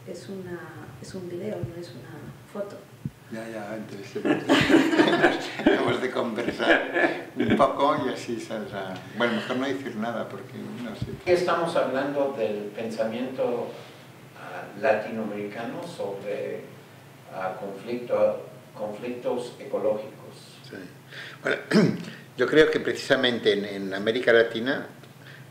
es un video, no es una foto. Ya, entonces tenemos de conversar un poco y así saldrá. Bueno, mejor no decir nada porque no sé. Estamos hablando del pensamiento latinoamericano sobre conflictos ecológicos. Sí. Bueno, yo creo que precisamente en América Latina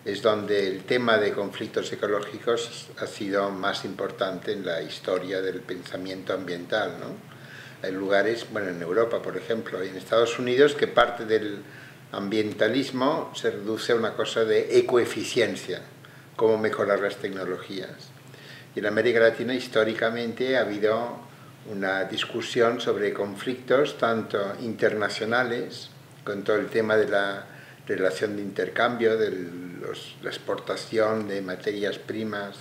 es donde el tema de conflictos ecológicos ha sido más importante en la historia del pensamiento ambiental, ¿no? Hay lugares, bueno, en Europa, por ejemplo, y en Estados Unidos, que parte del ambientalismo se reduce a una cosa de ecoeficiencia, cómo mejorar las tecnologías. Y en América Latina, históricamente, ha habido una discusión sobre conflictos, tanto internacionales, con todo el tema de la relación de intercambio, de la exportación de materias primas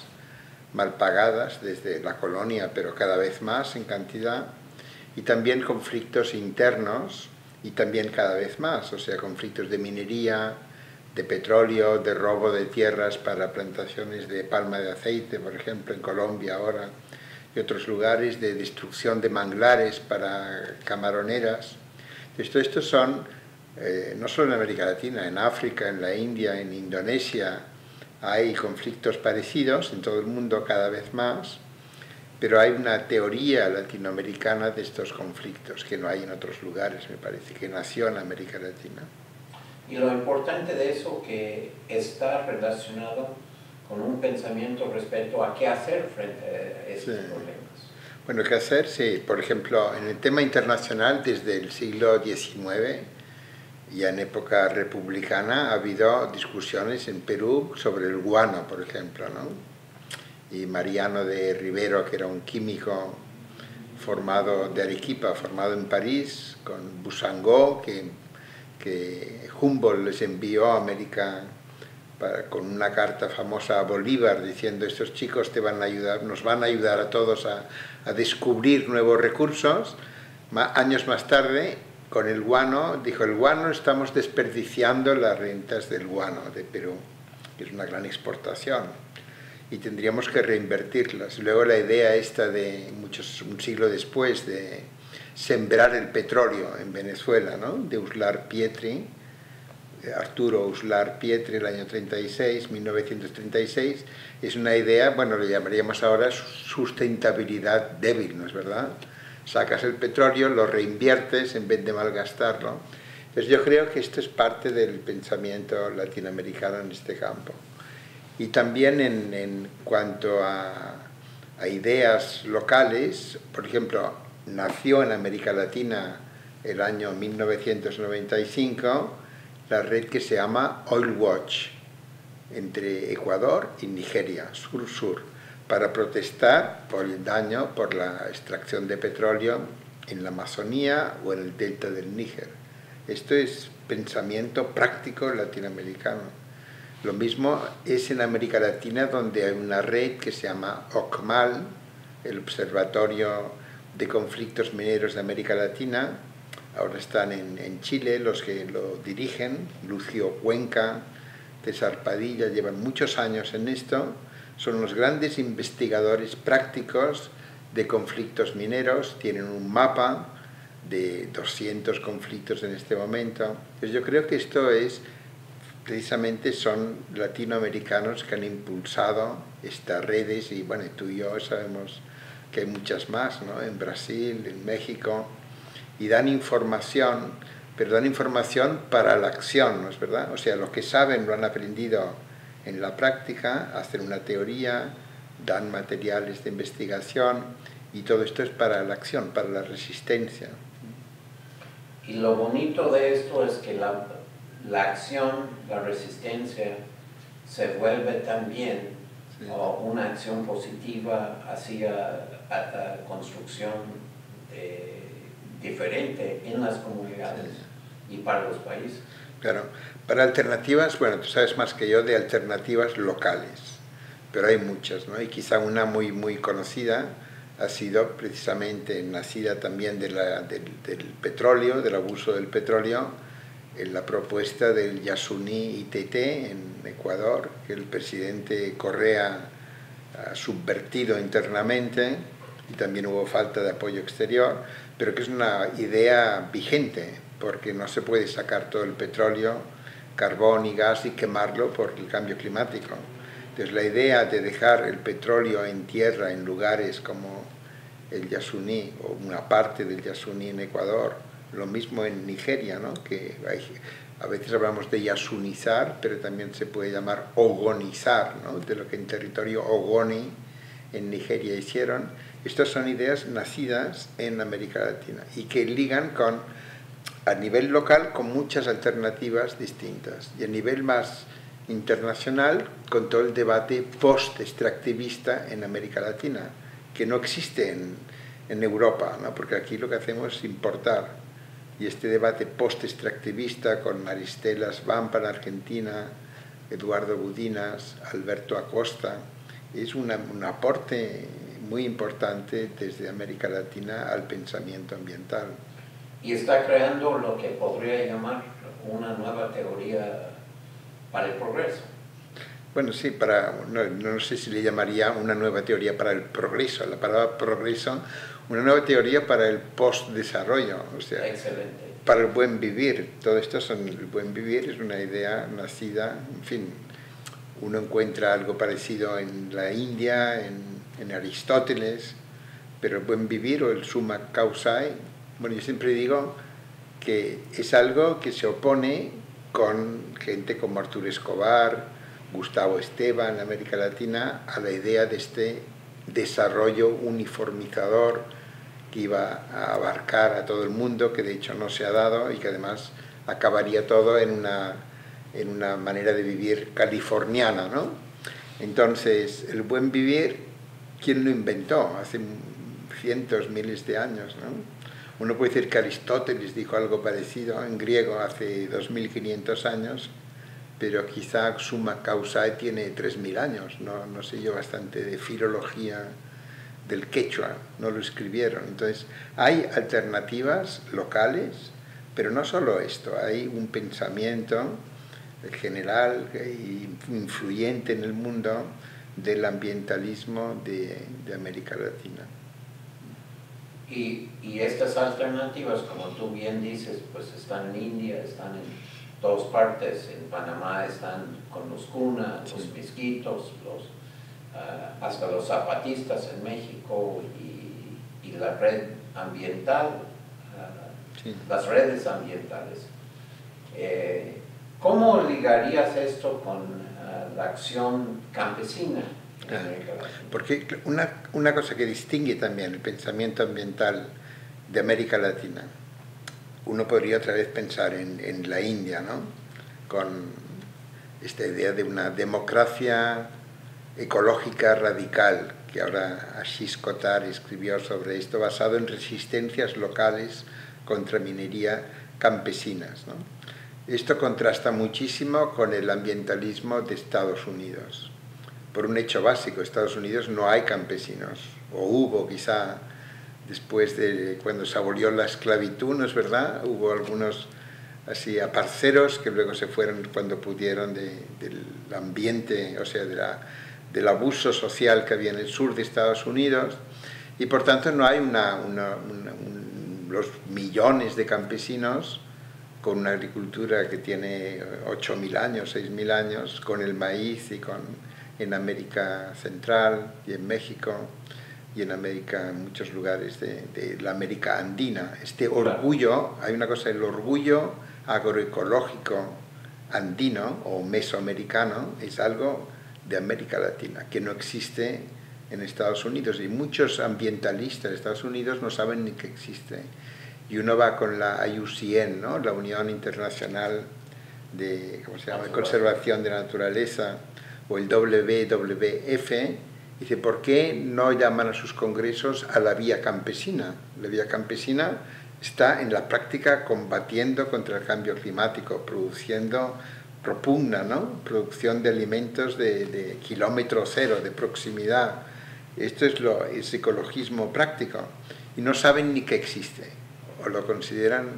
mal pagadas desde la colonia, pero cada vez más en cantidad, y también conflictos internos, y también cada vez más, o sea, conflictos de minería, de petróleo, de robo de tierras para plantaciones de palma de aceite, por ejemplo, en Colombia ahora, y otros lugares de destrucción de manglares para camaroneras. Estos son, no solo en América Latina, en África, en la India, en Indonesia, hay conflictos parecidos en todo el mundo cada vez más, pero hay una teoría latinoamericana de estos conflictos que no hay en otros lugares, me parece, que nació en América Latina. Y lo importante de eso que está relacionado con un pensamiento respecto a qué hacer frente a estos problemas. Bueno, qué hacer, sí. Por ejemplo, en el tema internacional, desde el siglo XIX, ya en época republicana, ha habido discusiones en Perú sobre el guano, por ejemplo, ¿no? Y Mariano de Rivero, que era un químico formado de Arequipa, formado en París, con Boussangó, que Humboldt les envió a América con una carta famosa a Bolívar diciendo: estos chicos te van a ayudar, nos van a ayudar a todos a descubrir nuevos recursos. Años más tarde, con el guano, dijo: el guano, estamos desperdiciando las rentas del guano de Perú, que es una gran exportación, y tendríamos que reinvertirlas. Luego la idea esta de un siglo después de sembrar el petróleo en Venezuela, ¿no? De Uslar Pietri, Arturo Uslar Pietri, el año 1936, es una idea, bueno, lo llamaríamos ahora sustentabilidad débil, ¿no es verdad? Sacas el petróleo, lo reinviertes en vez de malgastarlo. Entonces yo creo que esto es parte del pensamiento latinoamericano en este campo. Y también en cuanto a ideas locales, por ejemplo, nació en América Latina el año 1995 la red que se llama Oil Watch, entre Ecuador y Nigeria, sur-sur, para protestar por el daño por la extracción de petróleo en la Amazonía o en el delta del Níger. Esto es pensamiento práctico latinoamericano. Lo mismo es en América Latina, donde hay una red que se llama OCMAL, el Observatorio de Conflictos Mineros de América Latina. Ahora están en Chile los que lo dirigen, Lucio Cuenca, César Padilla, llevan muchos años en esto. Son los grandes investigadores prácticos de conflictos mineros, tienen un mapa de 200 conflictos en este momento. Entonces yo creo que esto es, precisamente son latinoamericanos que han impulsado estas redes, y bueno, tú y yo sabemos que hay muchas más, ¿no? En Brasil, en México, y dan información, pero dan información para la acción, ¿no es verdad? O sea, lo que saben lo han aprendido en la práctica, hacen una teoría, dan materiales de investigación, y todo esto es para la acción, para la resistencia. Y lo bonito de esto es que la acción, la resistencia, se vuelve también una acción positiva hacia la construcción diferente en las comunidades y para los países. Claro, para alternativas, bueno, tú sabes más que yo de alternativas locales, pero hay muchas, ¿no? Y quizá una muy conocida ha sido precisamente nacida también del petróleo, del abuso del petróleo, en la propuesta del Yasuní ITT en Ecuador, que el presidente Correa subvertido internamente y también hubo falta de apoyo exterior, pero que es una idea vigente, porque no se puede sacar todo el petróleo, carbón y gas y quemarlo por el cambio climático. Entonces la idea de dejar el petróleo en tierra en lugares como el Yasuní o una parte del Yasuní en Ecuador, lo mismo en Nigeria, ¿no? Que a veces hablamos de yasunizar, pero también se puede llamar ogonizar, ¿no? De lo que en territorio ogoni en Nigeria hicieron. Estas son ideas nacidas en América Latina y que ligan con, a nivel local, con muchas alternativas distintas, y a nivel más internacional con todo el debate post-extractivista en América Latina, que no existe en Europa, ¿no? Porque aquí lo que hacemos es importar, y este debate post-extractivista con Maristela Svampa en Argentina, Eduardo Budinas, Alberto Acosta, es un aporte muy importante desde América Latina al pensamiento ambiental. Y está creando lo que podría llamar una nueva teoría para el progreso. Bueno, sí, no sé si le llamaría una nueva teoría para el progreso, la palabra progreso, una nueva teoría para el post-desarrollo, o sea, excelente, para el buen vivir. Todo esto el buen vivir es una idea nacida, en fin, uno encuentra algo parecido en la India, en Aristóteles, pero el buen vivir o el summa causae, bueno, yo siempre digo que es algo que se opone con gente como Arturo Escobar, Gustavo Esteban en América Latina, a la idea de este desarrollo uniformizador que iba a abarcar a todo el mundo, que de hecho no se ha dado y que además acabaría todo en una manera de vivir californiana, ¿no? Entonces, el buen vivir, ¿quién lo inventó? Hace cientos, miles de años, ¿no? Uno puede decir que Aristóteles dijo algo parecido en griego hace 2500 años, pero quizá summa causae tiene 3000 años, no sé yo bastante de filología del quechua, no lo escribieron. Entonces, hay alternativas locales, pero no solo esto, hay un pensamiento general e influyente en el mundo del ambientalismo de América Latina. Y estas alternativas, como tú bien dices, pues están en India, están en todas partes, en Panamá están con los cunas, los misquitos, hasta los zapatistas en México y la red ambiental, las redes ambientales. ¿Cómo ligarías esto con la acción campesina? Porque una cosa que distingue también el pensamiento ambiental de América Latina, uno podría otra vez pensar en la India, ¿no? Con esta idea de una democracia ecológica radical, que ahora Ashish Kothari escribió sobre esto, basado en resistencias locales contra minería campesinas, ¿no? Esto contrasta muchísimo con el ambientalismo de Estados Unidos. Por un hecho básico, en Estados Unidos no hay campesinos, o hubo quizá después de cuando se abolió la esclavitud, ¿no es verdad? Hubo algunos así aparceros que luego se fueron cuando pudieron del ambiente, o sea, del abuso social que había en el sur de Estados Unidos, y por tanto no hay los millones de campesinos con una agricultura que tiene 8.000 años, 6.000 años, con el maíz y en América Central y en México y en América, en muchos lugares de la América andina. Este orgullo, hay una cosa, el orgullo agroecológico andino o mesoamericano es algo de América Latina, que no existe en Estados Unidos, y muchos ambientalistas de Estados Unidos no saben ni que existe. Y uno va con la IUCN, ¿no? La Unión Internacional de Conservación de la Naturaleza, o el WWF, dice, ¿por qué no llaman a sus congresos a la vía campesina? La vía campesina está en la práctica combatiendo contra el cambio climático, propugna, ¿no? Producción de alimentos de kilómetro cero, de proximidad. Esto es ecologismo práctico. Y no saben ni que existe, o lo consideran,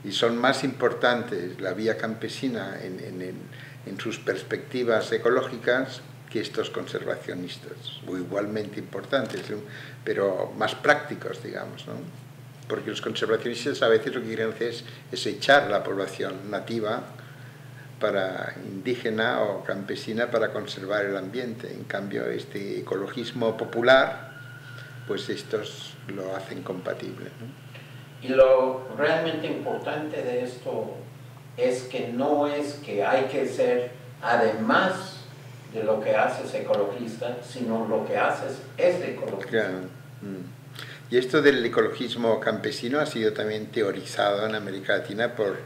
y son más importantes la vía campesina en sus perspectivas ecológicas que estos conservacionistas, o igualmente importantes, pero más prácticos, digamos, ¿no? Porque los conservacionistas a veces lo que quieren hacer es echar la población nativa indígena o campesina para conservar el ambiente. En cambio, este ecologismo popular, pues estos lo hacen compatible, ¿no? Y lo realmente importante de esto es que no es que hay que ser, además de lo que haces ecologista, sino lo que haces es ecologista. Claro. Y esto del ecologismo campesino ha sido también teorizado en América Latina por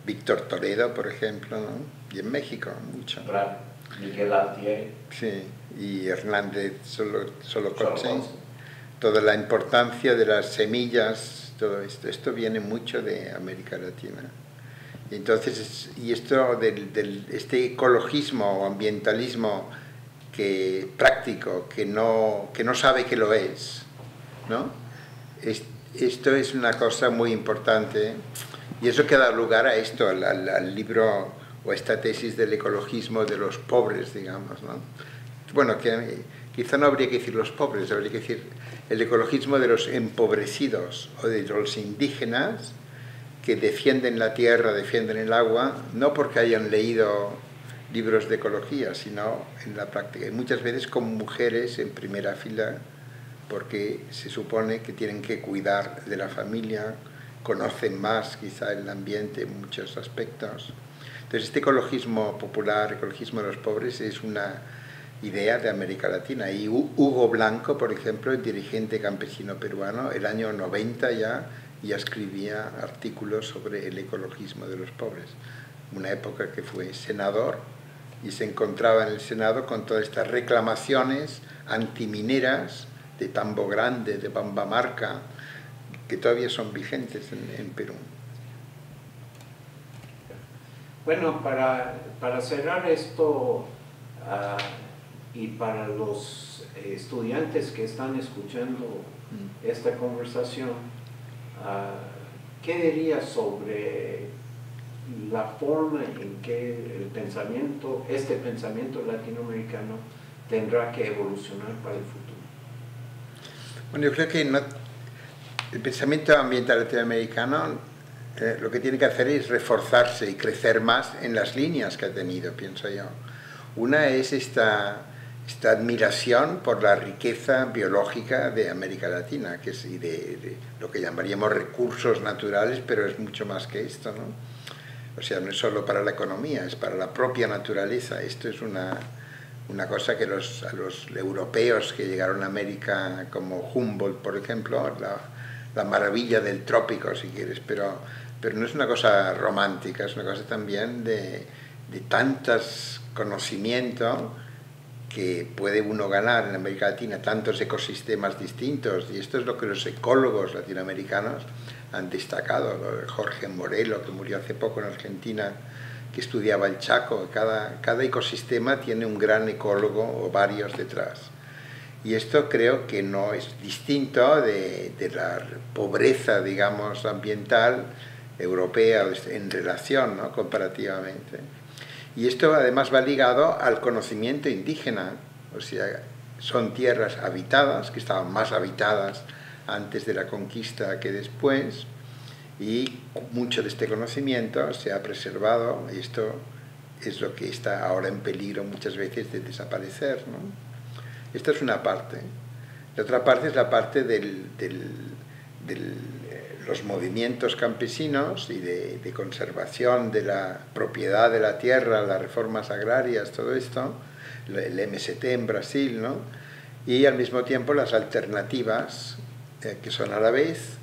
Víctor Toledo, por ejemplo, ¿no? Y en México mucho. Claro. Miguel Altier. Sí, y Hernández Solocoche. Toda la importancia de las semillas, todo esto viene mucho de América Latina. Y entonces, esto este ecologismo o ambientalismo práctico, que no sabe que lo es, ¿no? Esto es una cosa muy importante, y eso que da lugar a esto, al libro o esta tesis del ecologismo de los pobres, digamos, ¿no? Bueno, que quizá no habría que decir los pobres, habría que decir el ecologismo de los empobrecidos o de los indígenas que defienden la tierra, defienden el agua, no porque hayan leído libros de ecología, sino en la práctica. Y muchas veces como mujeres en primera fila, porque se supone que tienen que cuidar de la familia, conocen más quizá el ambiente en muchos aspectos. Entonces este ecologismo popular, ecologismo de los pobres, es una idea de América Latina. Y Hugo Blanco, por ejemplo, el dirigente campesino peruano, el año 90 ya escribía artículos sobre el ecologismo de los pobres. Una época que fue senador y se encontraba en el Senado con todas estas reclamaciones antimineras de Tambo Grande, de Pambamarca, que todavía son vigentes en Perú. Bueno, para cerrar esto, y para los estudiantes que están escuchando esta conversación, ¿qué dirías sobre la forma en que este pensamiento latinoamericano tendrá que evolucionar para el futuro? Bueno, yo creo que el pensamiento ambiental latinoamericano lo que tiene que hacer es reforzarse y crecer más en las líneas que ha tenido, pienso yo. Una es esta admiración por la riqueza biológica de América Latina, que es de lo que llamaríamos recursos naturales, pero es mucho más que esto, ¿no? O sea, no es solo para la economía, es para la propia naturaleza. Esto es una cosa que a los europeos que llegaron a América, como Humboldt, por ejemplo, la maravilla del trópico, si quieres, pero no es una cosa romántica, es una cosa también de tantos conocimiento que puede uno ganar en América Latina, tantos ecosistemas distintos, y esto es lo que los ecólogos latinoamericanos han destacado. Jorge Morelo, que murió hace poco en Argentina, que estudiaba el Chaco. Cada ecosistema tiene un gran ecólogo o varios detrás. Y esto creo que no es distinto de la pobreza, digamos, ambiental europea en relación, ¿no?, comparativamente. Y esto además va ligado al conocimiento indígena, o sea, son tierras habitadas, que estaban más habitadas antes de la conquista que después, y mucho de este conocimiento se ha preservado, y esto es lo que está ahora en peligro muchas veces de desaparecer, ¿no? Esta es una parte. La otra parte es la parte de los movimientos campesinos y de conservación de la propiedad de la tierra, las reformas agrarias, todo esto, el MST en Brasil, ¿no? Y al mismo tiempo las alternativas que son a la vez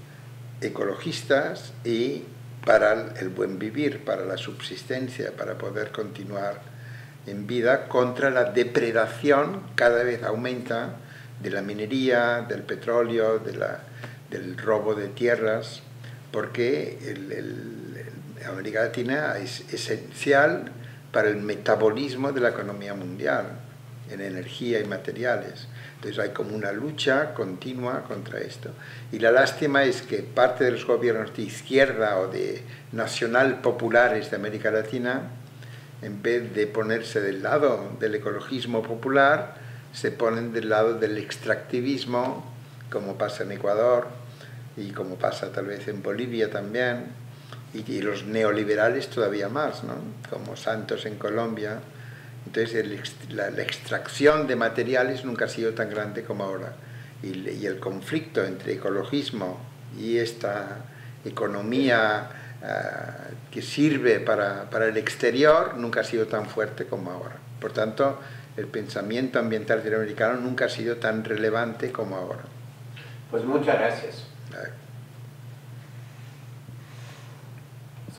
ecologistas y para el buen vivir, para la subsistencia, para poder continuar en vida, contra la depredación, cada vez aumenta, de la minería, del petróleo, del robo de tierras, porque América Latina es esencial para el metabolismo de la economía mundial, en energía y materiales. Entonces hay como una lucha continua contra esto. Y la lástima es que parte de los gobiernos de izquierda o de nacional populares de América Latina en vez de ponerse del lado del ecologismo popular, se ponen del lado del extractivismo, como pasa en Ecuador y como pasa tal vez en Bolivia también, y los neoliberales todavía más, ¿no? Como Santos en Colombia. Entonces la extracción de materiales nunca ha sido tan grande como ahora, y el conflicto entre ecologismo y esta economía que sirve para el exterior nunca ha sido tan fuerte como ahora. Por tanto, el pensamiento ambiental latinoamericano nunca ha sido tan relevante como ahora. Pues muchas gracias.